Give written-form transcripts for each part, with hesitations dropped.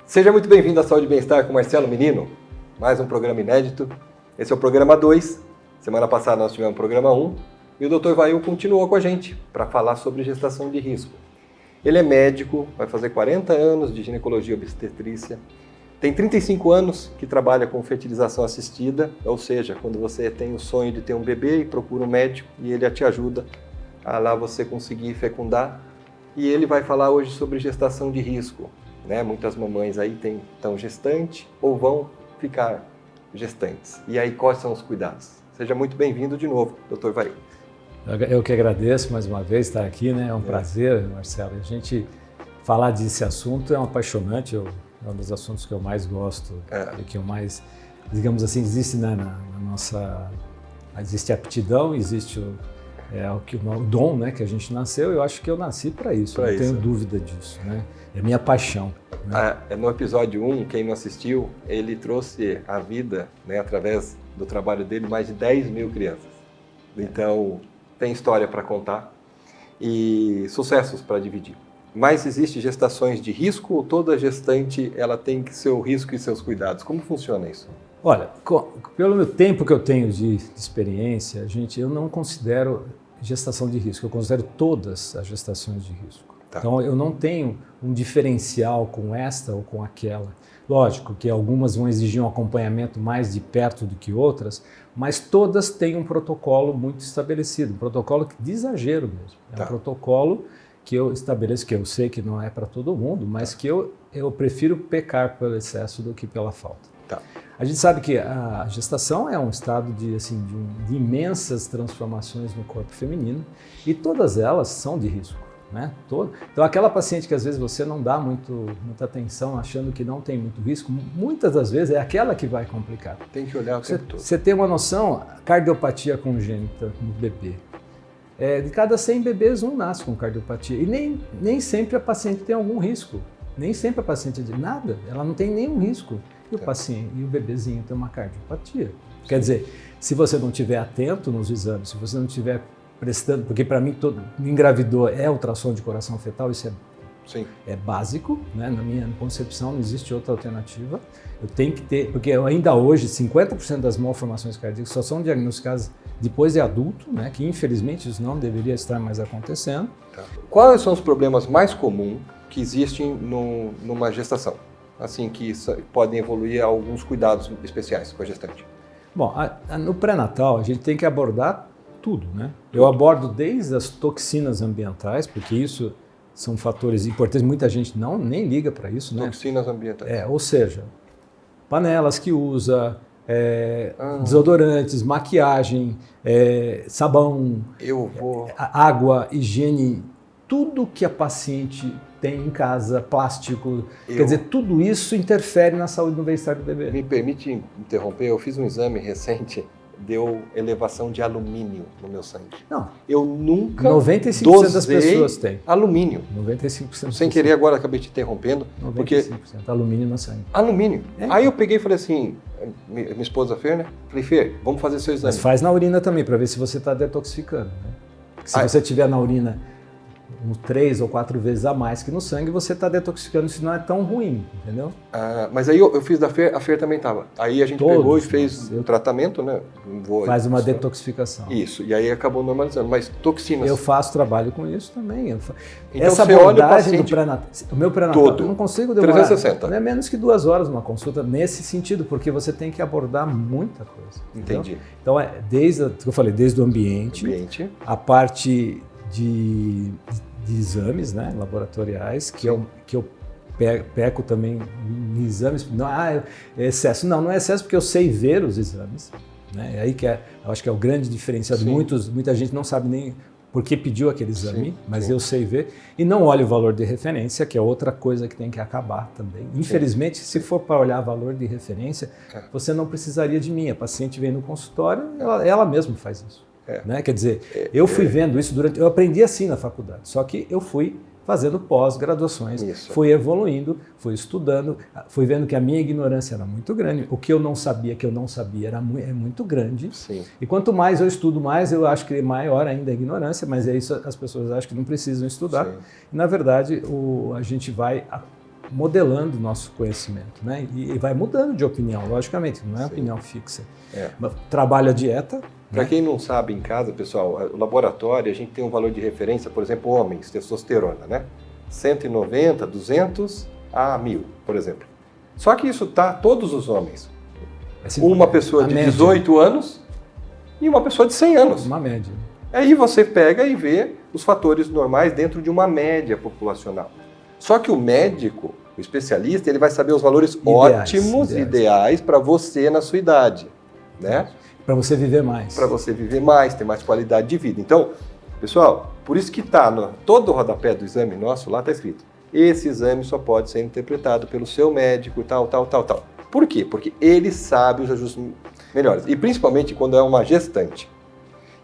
Seja muito bem-vindo à Saúde e Bem-Estar com Marcelo Menino, mais um programa inédito. Esse é o programa 2, semana passada nós tivemos o programa 1 e o Dr. Vail continuou com a gente para falar sobre gestação de risco. Ele é médico, vai fazer 40 anos de ginecologia e obstetrícia, tem 35 anos que trabalha com fertilização assistida, ou seja, quando você tem o sonho de ter um bebê e procura um médico e ele te ajuda a lá você conseguir fecundar. E ele vai falar hoje sobre gestação de risco. Muitas mamães aí estão gestantes ou vão ficar gestantes. E aí, quais são os cuidados? Seja muito bem-vindo de novo, Dr. Vail. Eu que agradeço mais uma vez estar aqui, né? É um prazer, Marcelo. A gente falar desse assunto é um apaixonante, é um dos assuntos que eu mais gosto, e que eu mais, digamos assim, existe na nossa... Existe a aptidão, existe o dom, né, que a gente nasceu. Eu acho que eu nasci para isso, não tenho dúvida disso, né? É minha paixão. Né? No episódio 1, quem não assistiu, ele trouxe à vida, através do trabalho dele, mais de 10 mil crianças. Então, tem história para contar e sucessos para dividir. Mas existe gestações de risco ou toda gestante ela tem seu risco e seus cuidados? Como funciona isso? Olha, pelo meu tempo que eu tenho de experiência, eu não considero gestação de risco, eu considero todas as gestações de risco. Tá. Então, eu não tenho um diferencial com esta ou com aquela. Lógico que algumas vão exigir um acompanhamento mais de perto do que outras, mas todas têm um protocolo muito estabelecido, um protocolo de exagero mesmo. É um protocolo que eu estabeleço, que eu sei que não é para todo mundo, mas que eu prefiro pecar pelo excesso do que pela falta. Tá. A gente sabe que a gestação é um estado de imensas transformações no corpo feminino e todas elas são de risco. Né? Então, aquela paciente que às vezes você não dá muita atenção, achando que não tem muito risco, muitas das vezes é aquela que vai complicar. Tem que olhar o tempo todo. Você tem uma noção, cardiopatia congênita no bebê. De cada 100 bebês, um nasce com cardiopatia. E nem sempre a paciente tem algum risco. Nem sempre a paciente diz nada, ela não tem nenhum risco. E o paciente e o bebezinho tem uma cardiopatia. Sim. Quer dizer, se você não estiver atento nos exames, se você não estiver prestando, porque para mim engravidou é ultrassom de coração fetal, isso é básico, né? Na minha concepção não existe outra alternativa. Eu tenho que ter, porque ainda hoje 50% das malformações cardíacas só são diagnosticadas depois de adulto, né? Que infelizmente isso não deveria estar mais acontecendo. Tá. Quais são os problemas mais comuns que existem numa gestação? Assim, que podem evoluir a alguns cuidados especiais com a gestante? Bom, no pré-natal a gente tem que abordar tudo, né? Eu abordo desde as toxinas ambientais, porque isso são fatores importantes, muita gente nem liga para isso, né? Toxinas ambientais. Ou seja, panelas que usa, desodorantes, maquiagem, sabão, água, higiene, tudo que a paciente tem em casa, plástico, quer dizer, tudo isso interfere na saúde e no bem-estar do bebê. Me permite interromper, eu fiz um exame recente, deu elevação de alumínio no meu sangue. Não. Eu nunca 95% das pessoas têm. Alumínio. 95%. Sem querer, agora acabei te interrompendo. 95% porque alumínio no sangue. Alumínio. Aí eu peguei e falei assim, minha esposa Fer, né? Falei, Fer, vamos fazer seu exame. Mas faz na urina também, para ver se você está detoxificando. Né? Porque se você tiver na urina 3 ou 4 vezes a mais que no sangue, você está detoxificando, isso não é tão ruim, entendeu? Mas aí eu fiz da Fer, a Fer também estava. Aí a gente pegou e fez o tratamento, né? Faz uma detoxificação. Isso, e aí acabou normalizando. Mas toxinas... Eu faço trabalho com isso também. Então, essa abordagem do pré-natal, o meu pré-natal, eu não consigo demorar 360. Não é menos que 2 horas numa consulta nesse sentido, porque você tem que abordar muita coisa. Entendi. Entendeu? Então, desde o ambiente, a parte de exames, né, laboratoriais, que eu peco também em exames. Não, é excesso. Não é excesso, porque eu sei ver os exames. Né? É aí que eu acho que é o grande diferencial. Muita gente não sabe nem por que pediu aquele exame, mas eu sei ver. E não olho o valor de referência, que é outra coisa que tem que acabar também. Infelizmente, se for para olhar valor de referência, você não precisaria de mim. A paciente vem no consultório, ela mesma faz isso. Né? Quer dizer, eu fui vendo isso eu aprendi assim na faculdade, só que eu fui fazendo pós-graduações, fui evoluindo, fui estudando, fui vendo que a minha ignorância era muito grande, o que eu não sabia é muito grande. Sim. E quanto mais eu estudo, mais eu acho que é maior ainda a ignorância, mas é isso, as pessoas acham que não precisam estudar. Sim. E na verdade a gente vai modelando o nosso conhecimento, né? E vai mudando de opinião, logicamente, não é opinião fixa. Trabalha a dieta. Para quem não sabe em casa, pessoal, o laboratório, a gente tem um valor de referência, por exemplo, homens, testosterona, né? 190, 200 a 1000, por exemplo. Só que isso tá todos os homens. Uma pessoa de 18 anos e uma pessoa de 100 anos. Uma média. Aí você pega e vê os fatores normais dentro de uma média populacional. Só que o médico, o especialista, ele vai saber os valores ótimos, ideais para você na sua idade, né? Para você viver mais. Para você viver mais, ter mais qualidade de vida. Então, pessoal, por isso que está no todo o rodapé do exame nosso, lá está escrito, esse exame só pode ser interpretado pelo seu médico, tal. Por quê? Porque ele sabe os ajustes melhores. E principalmente quando é uma gestante,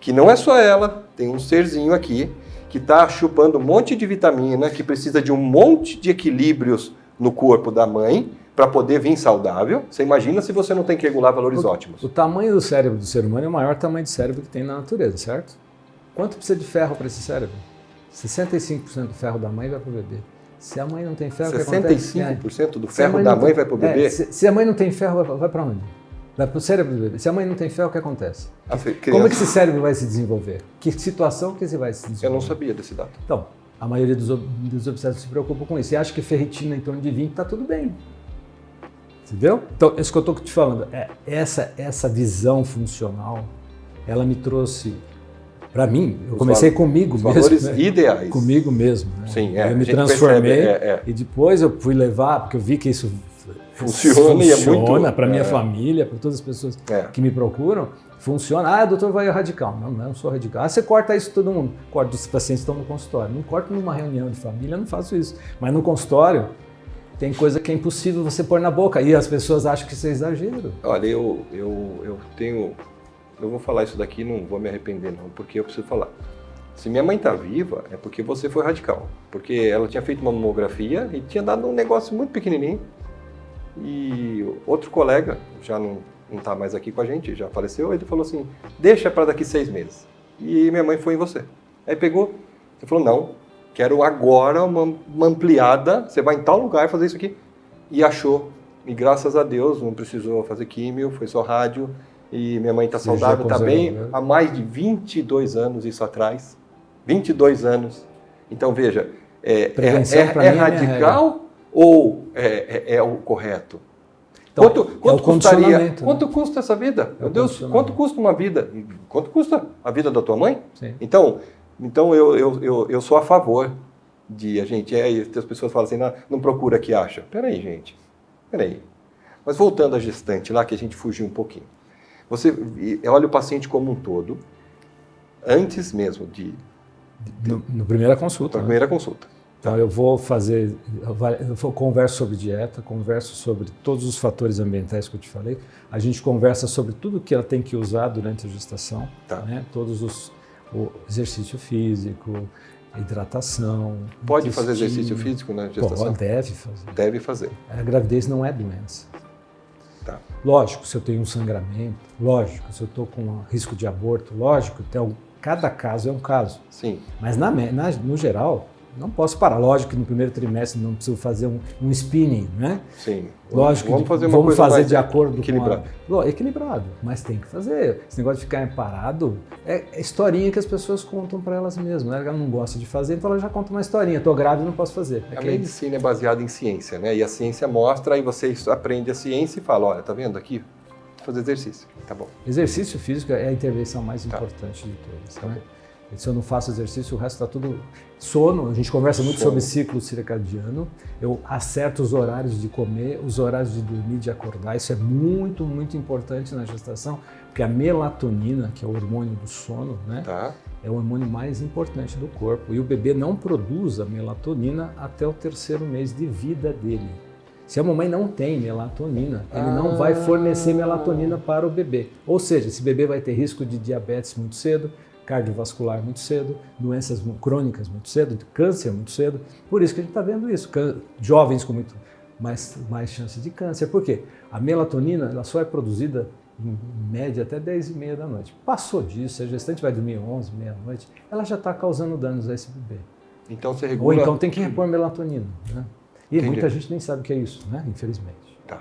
que não é só ela, tem um serzinho aqui, que está chupando um monte de vitamina, que precisa de um monte de equilíbrios no corpo da mãe, para poder vir saudável. Você imagina se você não tem que regular valores ótimos. O tamanho do cérebro do ser humano é o maior tamanho de cérebro que tem na natureza, certo? Quanto precisa de ferro para esse cérebro? 65% do ferro da mãe vai para o bebê. Se a mãe não tem ferro, 65% do ferro da mãe vai para o bebê? Se a mãe não tem ferro, vai para onde? Vai para o cérebro do bebê. Se a mãe não tem ferro, o que acontece? Como é que esse cérebro vai se desenvolver? Que situação que ele vai se desenvolver? Eu não sabia desse dado. Então, a maioria dos obstetras se preocupa com isso. E acha que ferritina em torno de 20 está tudo bem. Entendeu? Então, isso que eu estou te falando, essa visão funcional, ela me trouxe, para mim, eu comecei comigo mesmo. Valores ideais. Comigo mesmo. Né? Sim, eu me transformei e depois eu fui levar, porque eu vi que isso funciona e é muito... para minha família, para todas as pessoas que me procuram, funciona. Doutor, vai radical. Não, eu não sou radical. Você corta isso todo mundo. Corta os pacientes que estão no consultório. Não corto numa reunião de família, eu não faço isso. Mas no consultório, tem coisa que é impossível você pôr na boca e as pessoas acham que isso é exagero. Olha, eu vou falar isso daqui, não vou me arrepender não, porque eu preciso falar. Se minha mãe está viva, é porque você foi radical. Porque ela tinha feito uma mamografia e tinha dado um negócio muito pequenininho. E outro colega, já não está mais aqui com a gente, já faleceu, ele falou assim, deixa para daqui 6 meses. E minha mãe foi em você. Aí pegou, você falou, não. Quero agora uma ampliada, você vai em tal lugar fazer isso aqui. E achou. E graças a Deus, não precisou fazer químio, foi só rádio. E minha mãe está saudável, está bem. Há mais de 22 anos isso atrás. 22 anos. Então, veja, é radical ou é o correto? Então, quanto custaria? Quanto custa essa vida? Meu Deus, quanto custa uma vida? Quanto custa a vida da tua mãe? Sim. Então eu sou a favor de a gente... as pessoas falam assim, não procura que acha. Peraí, gente. Peraí. Mas voltando à gestante lá, que a gente fugiu um pouquinho. Você olha o paciente como um todo, antes mesmo de... Na primeira consulta. Na primeira consulta. Então eu vou converso sobre dieta, converso sobre todos os fatores ambientais que eu te falei. A gente conversa sobre tudo que ela tem que usar durante a gestação. Tá. Né? O exercício físico, hidratação. Pode fazer exercício físico na gestação? Deve fazer. Deve fazer. A gravidez não é doença. Tá. Lógico, se eu tenho um sangramento, lógico, se eu estou com risco de aborto, lógico, cada caso é um caso. Sim. Mas no geral, não posso parar. Lógico que no primeiro trimestre não preciso fazer um spinning, né? Sim. Lógico, vamos fazer de acordo com equilibrado, mas tem que fazer. Esse negócio de ficar parado é historinha que as pessoas contam para elas mesmas. Né? Ela não gosta de fazer, então ela já conta uma historinha. Estou grávida, não posso fazer. A medicina é baseada em ciência, né? E a ciência mostra, aí você aprende a ciência e fala, olha, tá vendo aqui? Vou fazer exercício. Tá bom. Exercício físico é a intervenção mais importante de todas. Tá né? Se eu não faço exercício, o resto está tudo... Sono, a gente conversa muito sobre ciclo circadiano. Eu acerto os horários de comer, os horários de dormir, de acordar. Isso é muito, muito importante na gestação, porque a melatonina, que é o hormônio do sono, né, é o hormônio mais importante do corpo. E o bebê não produz a melatonina até o 3º mês de vida dele. Se a mamãe não tem melatonina, ele não vai fornecer melatonina para o bebê. Ou seja, esse bebê vai ter risco de diabetes muito cedo, cardiovascular muito cedo, doenças crônicas muito cedo, câncer muito cedo. Por isso que a gente está vendo isso. Jovens com muito mais chance de câncer. Por quê? A melatonina ela só é produzida em média até 10h30 da noite. Passou disso, a gestante vai dormir 11, meia-noite, ela já está causando danos a esse bebê. Então você regula... Ou então tem que repor melatonina. Né? E muita gente nem sabe o que é isso, né? Infelizmente. Tá.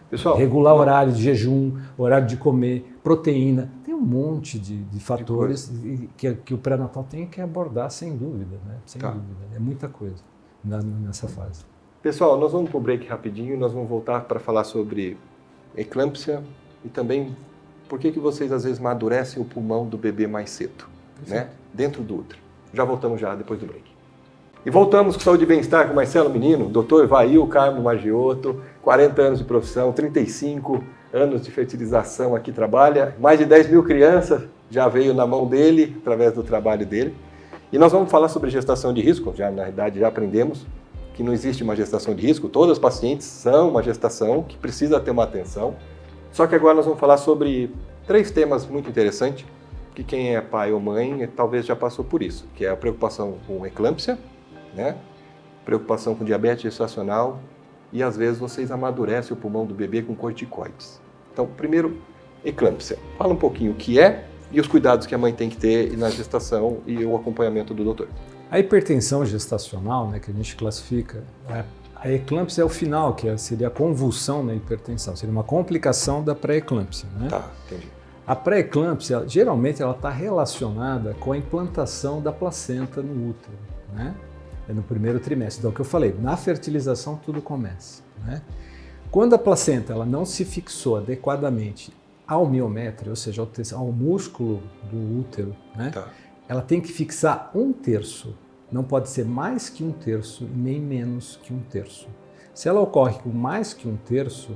Pessoal, regular horário de jejum, horário de comer, proteína. Tem um monte de fatores que o pré-natal tem que abordar, sem dúvida, né? Sem dúvida. É muita coisa nessa fase. Pessoal, nós vamos para o break rapidinho e nós vamos voltar para falar sobre eclâmpsia e também por que vocês às vezes amadurecem o pulmão do bebê mais cedo, né? Dentro do útero. Já voltamos depois do break. E voltamos com Saúde e Bem-Estar com Marcelo Menino, Dr. Vail Carmo Maggiotto, 40 anos de profissão, 35 anos de fertilização aqui trabalha, mais de 10 mil crianças já veio na mão dele, através do trabalho dele. E nós vamos falar sobre gestação de risco, na realidade já aprendemos que não existe uma gestação de risco, todas as pacientes são uma gestação que precisa ter uma atenção. Só que agora nós vamos falar sobre 3 temas muito interessantes, que quem é pai ou mãe talvez já passou por isso, que é a preocupação com eclâmpsia, né? Preocupação com diabetes gestacional e às vezes vocês amadurecem o pulmão do bebê com corticoides. Então, primeiro, eclâmpsia. Fala um pouquinho o que é e os cuidados que a mãe tem que ter na gestação e o acompanhamento do doutor. A hipertensão gestacional, né, que a gente classifica, a eclâmpsia é o final, seria a convulsão na hipertensão, seria uma complicação da pré-eclâmpsia, né? Tá, entendi. A pré-eclâmpsia, geralmente, ela está relacionada com a implantação da placenta no útero, né? É no primeiro trimestre. Então, o que eu falei, na fertilização tudo começa, né? Quando a placenta ela não se fixou adequadamente ao miométrio, ou seja, ao músculo do útero, né? Tá. Ela tem que fixar 1/3. Não pode ser mais que 1/3 e nem menos que 1/3. Se ela ocorre com mais que 1/3,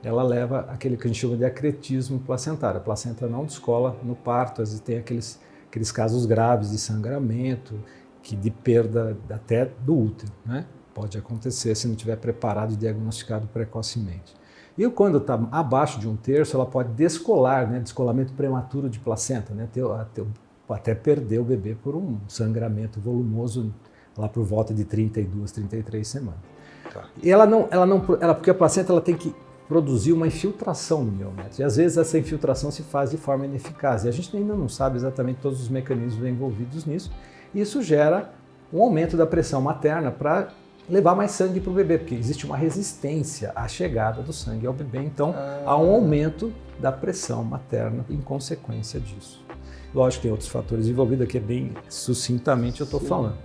ela leva aquele que a gente chama de acretismo placentário. A placenta não descola no parto, às vezes tem aqueles casos graves de sangramento, de perda até do útero, né? Pode acontecer se não estiver preparado e diagnosticado precocemente. E quando está abaixo de 1/3, ela pode descolar, né? Descolamento prematuro de placenta, né? Até perder o bebê por um sangramento volumoso lá por volta de 32, 33 semanas. Tá. E porque a placenta ela tem que produzir uma infiltração no miométrio. E às vezes essa infiltração se faz de forma ineficaz. E a gente ainda não sabe exatamente todos os mecanismos envolvidos nisso. E isso gera um aumento da pressão materna para levar mais sangue para o bebê, porque existe uma resistência à chegada do sangue ao bebê. Então há um aumento da pressão materna em consequência disso. Lógico que tem outros fatores envolvidos, aqui é bem sucintamente eu estou falando.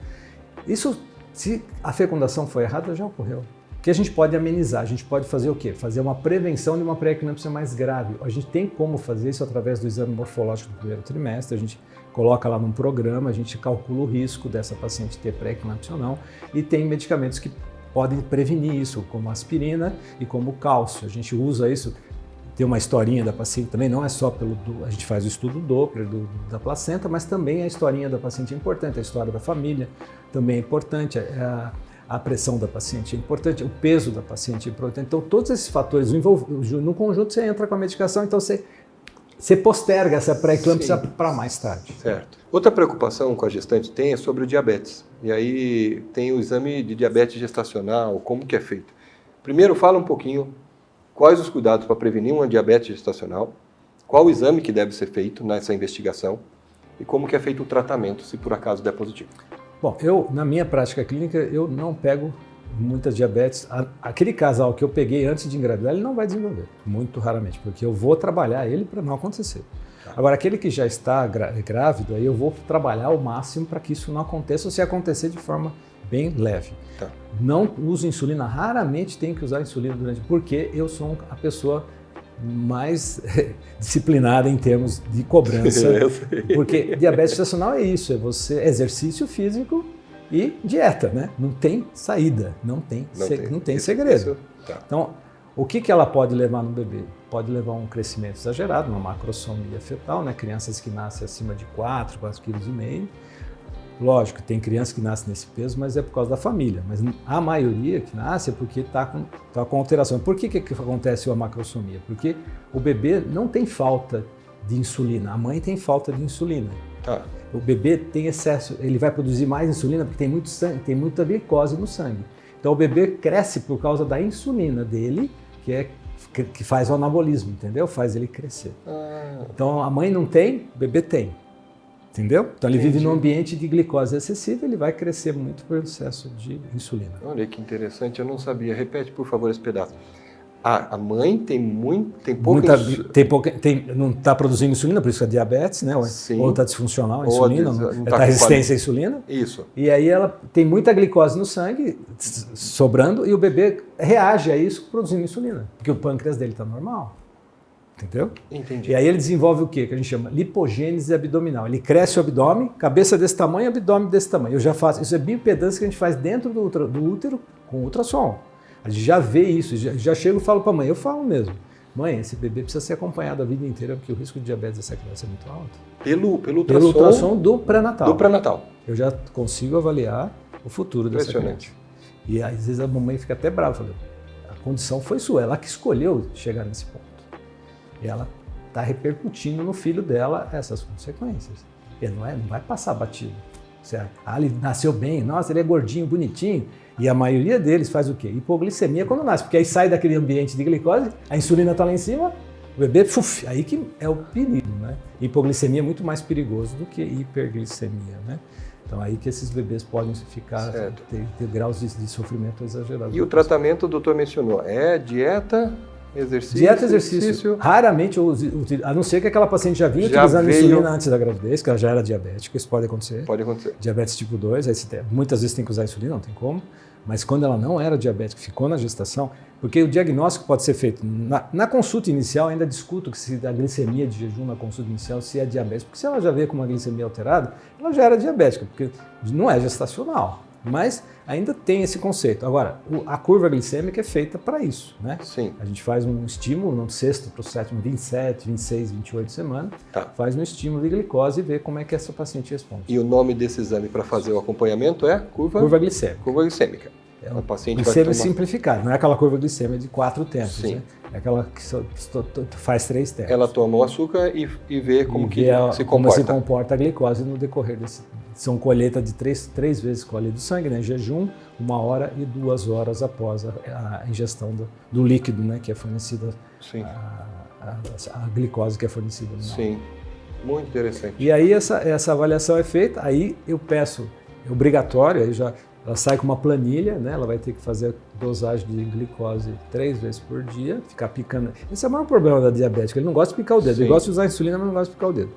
Isso, se a fecundação foi errada, já ocorreu. O que a gente pode amenizar? A gente pode fazer o quê? Fazer uma prevenção de uma pré-eclâmpsia mais grave. A gente tem como fazer isso através do exame morfológico do primeiro trimestre, a gente coloca lá num programa, a gente calcula o risco dessa paciente ter pré-eclâmpsia ou não, e tem medicamentos que podem prevenir isso, como aspirina e como cálcio. A gente usa isso. Tem uma historinha da paciente também, não é só a gente faz o estudo Doppler da placenta, mas também a historinha da paciente é importante, a história da família também é importante, a pressão da paciente é importante, o peso da paciente é importante. Então, todos esses fatores, no conjunto, você entra com a medicação, então você posterga essa pré-eclâmpsia para mais tarde. Certo. Outra preocupação com a gestante é sobre o diabetes. E aí tem o exame de diabetes gestacional, como que é feito. Primeiro, fala um pouquinho quais os cuidados para prevenir uma diabetes gestacional, qual o exame que deve ser feito nessa investigação e como que é feito o tratamento, se por acaso der positivo. Bom, na minha prática clínica, eu não pego muitas diabetes. Aquele casal que eu peguei antes de engravidar, ele não vai desenvolver, muito raramente, porque eu vou trabalhar ele para não acontecer. Agora, aquele que já está grávido, aí eu vou trabalhar ao máximo para que isso não aconteça, ou se acontecer de forma bem leve. Tá. Não uso insulina, raramente tenho que usar insulina porque eu sou a pessoa mais disciplinada em termos de cobrança. Porque diabetes gestacional é isso, é exercício físico e dieta, né? Não tem saída, não tem segredo. Tá. Então, o que ela pode levar no bebê? Pode levar um crescimento exagerado, uma macrosomia fetal, né? Crianças que nascem acima de 4,5 kg. Lógico, tem crianças que nascem nesse peso, mas é por causa da família. Mas a maioria que nasce é porque está com alteração. Por que acontece a macrosomia? Porque o bebê não tem falta de insulina, a mãe tem falta de insulina. Tá. O bebê tem excesso, ele vai produzir mais insulina porque tem muito sangue, tem muita glicose no sangue. Então o bebê cresce por causa da insulina dele, que faz o anabolismo, entendeu? Faz ele crescer. Então a mãe não tem, o bebê tem. Entendeu? Então ele vive num ambiente de glicose excessiva, ele vai crescer muito por excesso de insulina. Olha que interessante, eu não sabia. Repete, por favor, esse pedaço. A mãe não está produzindo insulina, por isso é diabetes, né? Sim. Ou está disfuncional a insulina, está resistência à insulina. Isso. E aí ela tem muita glicose no sangue sobrando e o bebê reage a isso produzindo insulina, porque o pâncreas dele está normal. Entendeu? Entendi. E aí ele desenvolve o quê? Que a gente chama lipogênese abdominal. Ele cresce o abdômen, cabeça desse tamanho, abdômen desse tamanho. Eu já faço, isso é bioimpedância que a gente faz dentro do útero com ultrassom. A gente já vê isso, já chego e falo para a mãe, eu falo mesmo. Mãe, esse bebê precisa ser acompanhado a vida inteira porque o risco de diabetes dessa criança é muito alto. Pelo ultrassom do pré-natal. Do pré-natal. Eu já consigo avaliar o futuro dessa criança. E às vezes a mamãe fica até brava, falando, a condição foi sua, ela que escolheu chegar nesse ponto. E ela está repercutindo no filho dela essas consequências. Ele não vai passar batido. Ele nasceu bem, nossa, ele é gordinho, bonitinho. E a maioria deles faz o quê? Hipoglicemia quando nasce, porque aí sai daquele ambiente de glicose, a insulina está lá em cima, o bebê, aí que é o perigo, né? Hipoglicemia é muito mais perigoso do que hiperglicemia, né? Então aí que esses bebês podem ficar, ter graus de sofrimento exagerados. E o tratamento, o doutor mencionou, é dieta, exercício? Dieta, exercício. Raramente, a não ser que aquela paciente já vinha utilizando insulina antes da gravidez, que ela já era diabética, isso pode acontecer. Pode acontecer. Diabetes tipo 2, muitas vezes tem que usar insulina, não tem como. Mas quando ela não era diabética, ficou na gestação, porque o diagnóstico pode ser feito na consulta inicial, ainda discuto que se a glicemia de jejum na consulta inicial se é diabetes, porque se ela já veio com uma glicemia alterada, ela já era diabética, porque não é gestacional. Mas ainda tem esse conceito. Agora, a curva glicêmica é feita para isso, né? Sim. A gente faz um estímulo no sexto para o sétimo, 27, 26, 28 semanas, faz um estímulo de glicose e vê como é que essa paciente responde. E o nome desse exame para fazer o acompanhamento é curva glicêmica. Curva glicêmica. É uma paciente glicêmica simplificada, não é aquela curva glicêmica de 4 tempos, Sim. né? É aquela que faz 3 tempos. Ela toma o açúcar e vê como que se comporta. Como se comporta a glicose no decorrer desse. São colheita de 3 vezes colhe do sangue, né? Jejum, 1 hora e 2 horas após a ingestão do líquido, né? Que é fornecida, a glicose que é fornecida no Sim, muito interessante. E aí essa avaliação é feita, aí eu peço, é obrigatório, aí ela sai com uma planilha, né? Ela vai ter que fazer a dosagem de glicose 3 vezes por dia, ficar picando. Esse é o maior problema da diabética, ele não gosta de picar o dedo, ele gosta de usar insulina, mas não gosta de picar o dedo.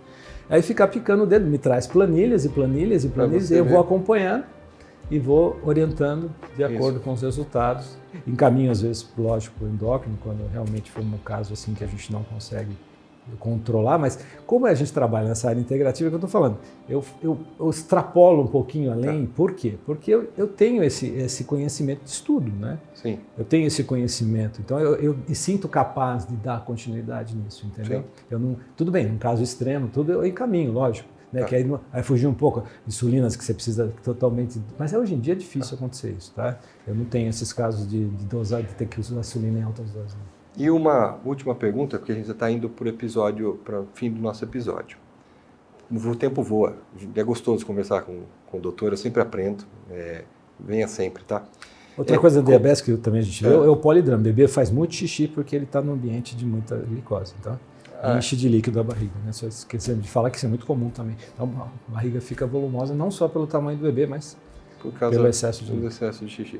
Aí ficar picando o dedo, me traz planilhas, e eu vou acompanhando e vou orientando de acordo com os resultados. Encaminho às vezes, lógico, para o endócrino, quando realmente for um caso assim que a gente não consegue controlar, mas como a gente trabalha nessa área integrativa que eu estou falando, eu extrapolo um pouquinho além. Por quê? Porque eu tenho esse conhecimento de estudo, né? Sim. Eu tenho esse conhecimento, então eu me sinto capaz de dar continuidade nisso, entendeu? Tudo bem, num caso extremo, eu encaminho, lógico, né? Que aí fugir um pouco insulinas que você precisa totalmente, mas hoje em dia é difícil acontecer isso, tá? Eu não tenho esses casos de dosar, de ter que usar insulina em altas doses. E uma última pergunta, porque a gente já está indo para o fim do nosso episódio. O tempo voa, é gostoso conversar com o doutor, eu sempre aprendo, venha sempre, tá? Outra coisa da diabetes que também a gente vê é o polidrama. O bebê faz muito xixi porque ele está num ambiente de muita glicose, então enche de líquido a barriga, né? Só esquecendo de falar que isso é muito comum também. Então a barriga fica volumosa não só pelo tamanho do bebê, mas pelo excesso de xixi.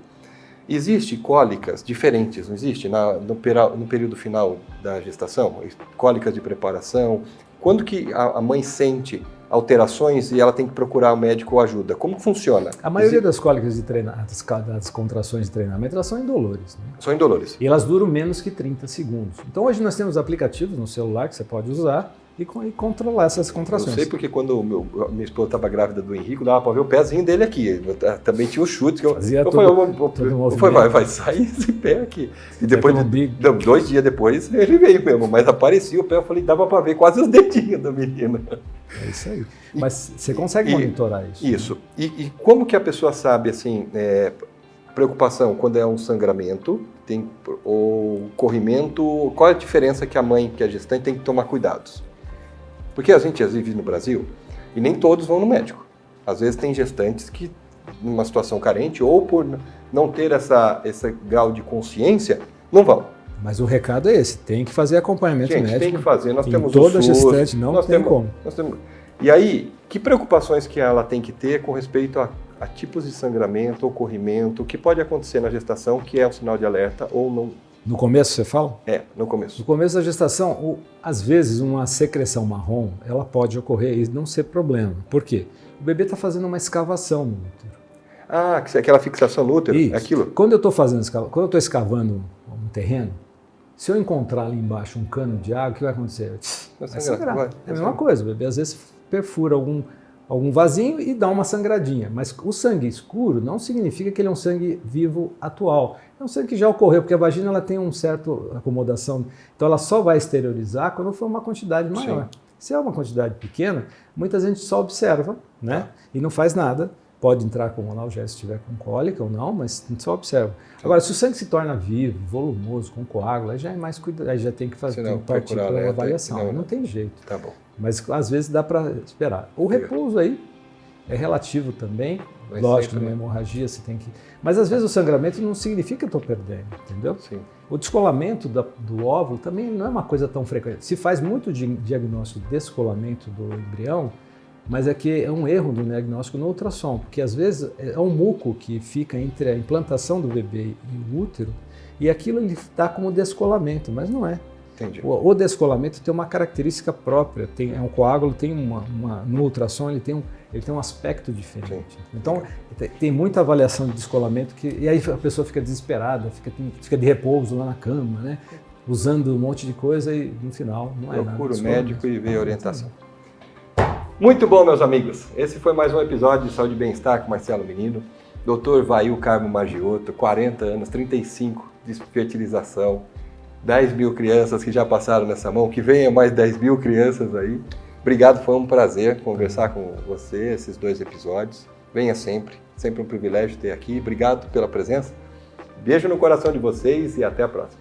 Existem cólicas diferentes, não existe? No período final da gestação, cólicas de preparação. Quando que a mãe sente alterações e ela tem que procurar o médico ou ajuda? Como funciona? A maioria das cólicas das contrações de treinamento, elas são indolores. Né? São indolores. E elas duram menos que 30 segundos. Então hoje nós temos aplicativos no celular que você pode usar e controlar essas contrações. Eu sei porque quando minha esposa estava grávida do Henrique, dava para ver o pezinho dele aqui. Eu também tinha o chute. Eu falei, vai sair esse pé aqui. E depois, 2 dias depois, ele veio mesmo. Mas aparecia o pé, eu falei, dava para ver quase os dedinhos da menina. É isso aí. Mas você consegue monitorar isso? Isso. Né? E como que a pessoa sabe, assim, preocupação quando é um sangramento ou corrimento, qual é a diferença que a mãe, que é gestante, tem que tomar cuidados? Porque a gente vive no Brasil e nem todos vão no médico. Às vezes tem gestantes que, numa situação carente, ou por não ter esse grau de consciência, não vão. Mas o recado é esse, tem que fazer acompanhamento médico. Tem que fazer, nós temos toda gestante não tem como. E aí, Que preocupações que ela tem que ter com respeito a tipos de sangramento ou corrimento, o que pode acontecer na gestação que é um sinal de alerta ou não? No começo você fala? No começo. No começo da gestação, às vezes uma secreção marrom, ela pode ocorrer e não ser problema. Por quê? O bebê está fazendo uma escavação no útero. Aquela fixação no útero? Isso. É aquilo? Quando eu estou escavando um terreno, se eu encontrar ali embaixo um cano de água, o que vai acontecer? Vai sangrar. É a mesma coisa, o bebê às vezes perfura algum vasinho e dá uma sangradinha. Mas o sangue escuro não significa que ele é um sangue vivo atual. É um sangue que já ocorreu, porque a vagina ela tem uma certa acomodação. Então ela só vai exteriorizar quando for uma quantidade maior. Sim. Se é uma quantidade pequena, muita gente só observa, né? E não faz nada. Pode entrar com analgésico se estiver com cólica ou não, mas só observa. Agora, se o sangue se torna vivo, volumoso, com coágulo, aí já é mais cuidado, aí já tem que fazer partir para uma avaliação. Não tem jeito. Tá bom. Mas às vezes dá para esperar. O repouso aí é relativo também. Lógico, numa hemorragia você tem que... Mas às vezes o sangramento não significa que eu estou perdendo, entendeu? Sim. O descolamento do óvulo também não é uma coisa tão frequente. Se faz muito diagnóstico de descolamento do embrião, mas é que é um erro do diagnóstico no ultrassom, porque às vezes é um muco que fica entre a implantação do bebê e o útero, e aquilo ele está como descolamento, mas não é. Entendi. O descolamento tem uma característica própria, é um coágulo, tem no ultrassom ele tem um aspecto diferente. Sim. Então tem muita avaliação de descolamento e aí a pessoa fica desesperada, fica de repouso lá na cama, né? Usando um monte de coisa e no final não é nada. Procura o médico e vê a orientação. Muito bom, meus amigos. Esse foi mais um episódio de Saúde e Bem-Estar com Marcelo Menino. Dr. Vail Carmo Maggiotto, 40 anos, 35 de fertilização, 10 mil crianças que já passaram nessa mão, que venham mais 10 mil crianças aí. Obrigado, foi um prazer conversar com você esses 2 episódios. Venha sempre um privilégio ter aqui. Obrigado pela presença. Beijo no coração de vocês e até a próxima.